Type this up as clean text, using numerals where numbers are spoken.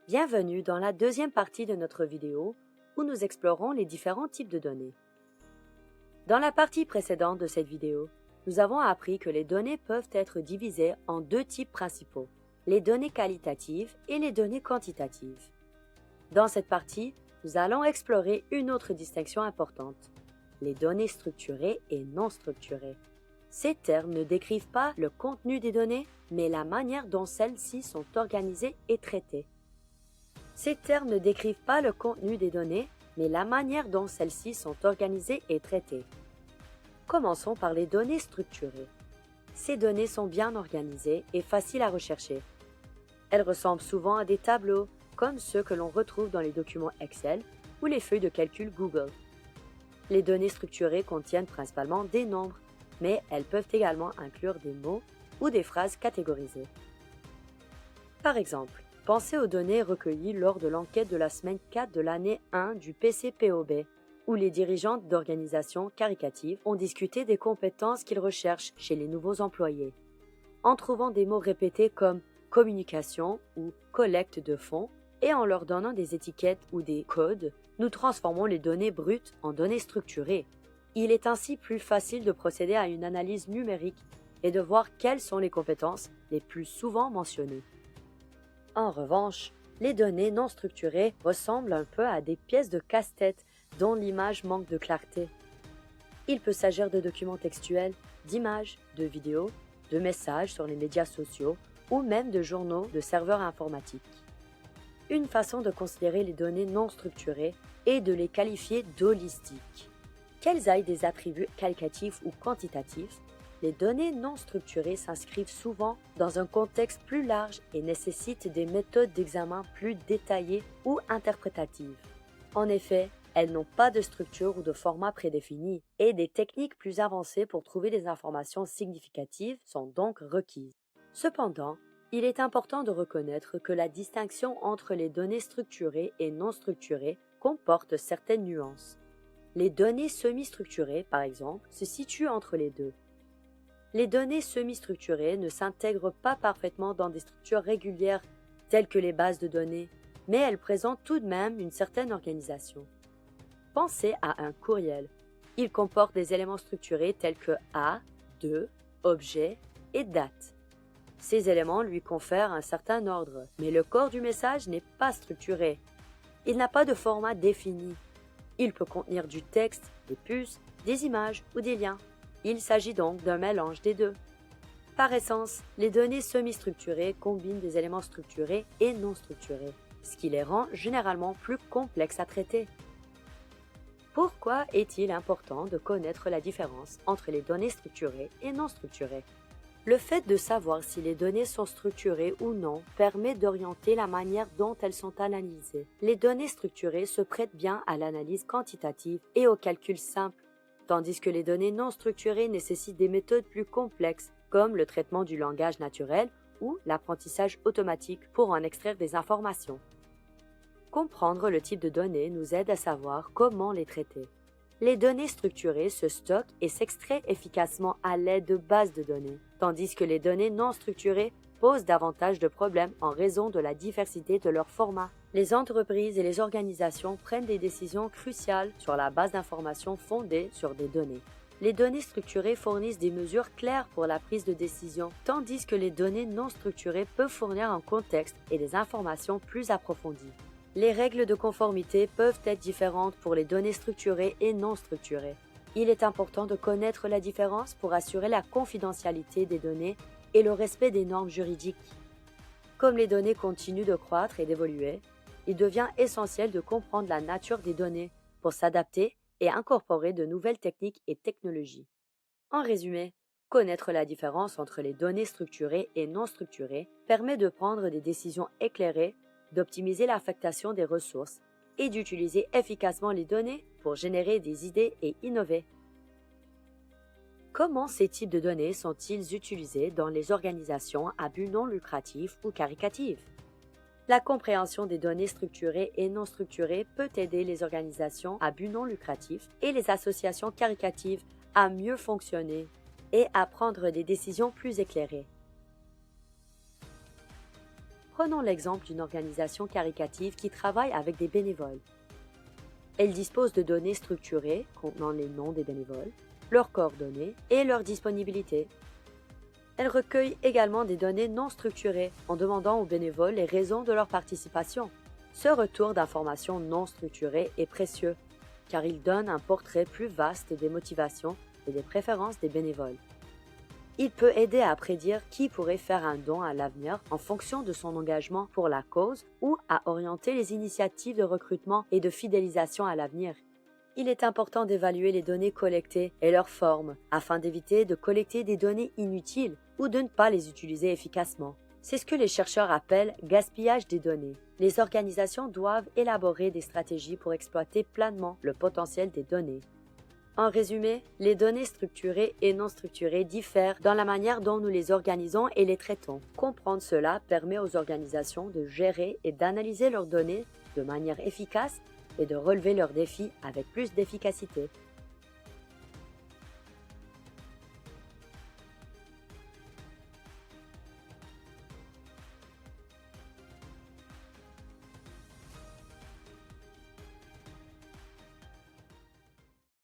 Bienvenue dans la deuxième partie de notre vidéo où nous explorons les différents types de données. Dans la partie précédente de cette vidéo, nous avons appris que les données peuvent être divisées en deux types principaux, les données qualitatives et les données quantitatives. Dans cette partie, nous allons explorer une autre distinction importante, les données structurées et non structurées. Ces termes ne décrivent pas le contenu des données, mais la manière dont celles-ci sont organisées et traitées. Ces termes ne décrivent pas le contenu des données, mais la manière dont celles-ci sont organisées et traitées. Commençons par les données structurées. Ces données sont bien organisées et faciles à rechercher. Elles ressemblent souvent à des tableaux, comme ceux que l'on retrouve dans les documents Excel ou les feuilles de calcul Google. Les données structurées contiennent principalement des nombres, mais elles peuvent également inclure des mots ou des phrases catégorisées. Par exemple, pensez aux données recueillies lors de l'enquête de la semaine 4 de l'année 1 du PCPOB, où les dirigeants d'organisations caricatives ont discuté des compétences qu'ils recherchent chez les nouveaux employés. En trouvant des mots répétés comme communication ou collecte de fonds, et en leur donnant des étiquettes ou des codes, nous transformons les données brutes en données structurées. Il est ainsi plus facile de procéder à une analyse numérique et de voir quelles sont les compétences les plus souvent mentionnées. En revanche, les données non structurées ressemblent un peu à des pièces de casse-tête dont l'image manque de clarté. Il peut s'agir de documents textuels, d'images, de vidéos, de messages sur les médias sociaux ou même de journaux de serveurs informatiques. Une façon de considérer les données non structurées est de les qualifier d'holistiques. Qu'elles aient des attributs qualitatifs ou quantitatifs, les données non structurées s'inscrivent souvent dans un contexte plus large et nécessitent des méthodes d'examen plus détaillées ou interprétatives. En effet, elles n'ont pas de structure ou de format prédéfini et des techniques plus avancées pour trouver des informations significatives sont donc requises. Cependant, il est important de reconnaître que la distinction entre les données structurées et non structurées comporte certaines nuances. Les données semi-structurées, par exemple, se situent entre les deux. Les données semi-structurées ne s'intègrent pas parfaitement dans des structures régulières telles que les bases de données, mais elles présentent tout de même une certaine organisation. Pensez à un courriel. Il comporte des éléments structurés tels que A, 2, objet et date. Ces éléments lui confèrent un certain ordre, mais le corps du message n'est pas structuré. Il n'a pas de format défini. Il peut contenir du texte, des puces, des images ou des liens. Il s'agit donc d'un mélange des deux. Par essence, les données semi-structurées combinent des éléments structurés et non structurés, ce qui les rend généralement plus complexes à traiter. Pourquoi est-il important de connaître la différence entre les données structurées et non structurées? Le fait de savoir si les données sont structurées ou non permet d'orienter la manière dont elles sont analysées. Les données structurées se prêtent bien à l'analyse quantitative et au calcul simple, tandis que les données non structurées nécessitent des méthodes plus complexes, comme le traitement du langage naturel ou l'apprentissage automatique pour en extraire des informations. Comprendre le type de données nous aide à savoir comment les traiter. Les données structurées se stockent et s'extraient efficacement à l'aide de bases de données, tandis que les données non structurées posent davantage de problèmes en raison de la diversité de leur format. Les entreprises et les organisations prennent des décisions cruciales sur la base d'informations fondées sur des données. Les données structurées fournissent des mesures claires pour la prise de décision, tandis que les données non structurées peuvent fournir un contexte et des informations plus approfondies. Les règles de conformité peuvent être différentes pour les données structurées et non structurées. Il est important de connaître la différence pour assurer la confidentialité des données et le respect des normes juridiques. Comme les données continuent de croître et d'évoluer, il devient essentiel de comprendre la nature des données pour s'adapter et incorporer de nouvelles techniques et technologies. En résumé, connaître la différence entre les données structurées et non structurées permet de prendre des décisions éclairées, d'optimiser l'affectation des ressources et d'utiliser efficacement les données pour générer des idées et innover. Comment ces types de données sont-ils utilisés dans les organisations à but non lucratif ou caricatif? La compréhension des données structurées et non structurées peut aider les organisations à but non lucratif et les associations caricatives à mieux fonctionner et à prendre des décisions plus éclairées. Prenons l'exemple d'une organisation caritative qui travaille avec des bénévoles. Elle dispose de données structurées contenant les noms des bénévoles, leurs coordonnées et leur disponibilité. Elle recueille également des données non structurées en demandant aux bénévoles les raisons de leur participation. Ce retour d'informations non structurées est précieux car il donne un portrait plus vaste des motivations et des préférences des bénévoles. Il peut aider à prédire qui pourrait faire un don à l'avenir en fonction de son engagement pour la cause ou à orienter les initiatives de recrutement et de fidélisation à l'avenir. Il est important d'évaluer les données collectées et leur forme afin d'éviter de collecter des données inutiles ou de ne pas les utiliser efficacement. C'est ce que les chercheurs appellent gaspillage des données. Les organisations doivent élaborer des stratégies pour exploiter pleinement le potentiel des données. En résumé, les données structurées et non structurées diffèrent dans la manière dont nous les organisons et les traitons. Comprendre cela permet aux organisations de gérer et d'analyser leurs données de manière efficace et de relever leurs défis avec plus d'efficacité.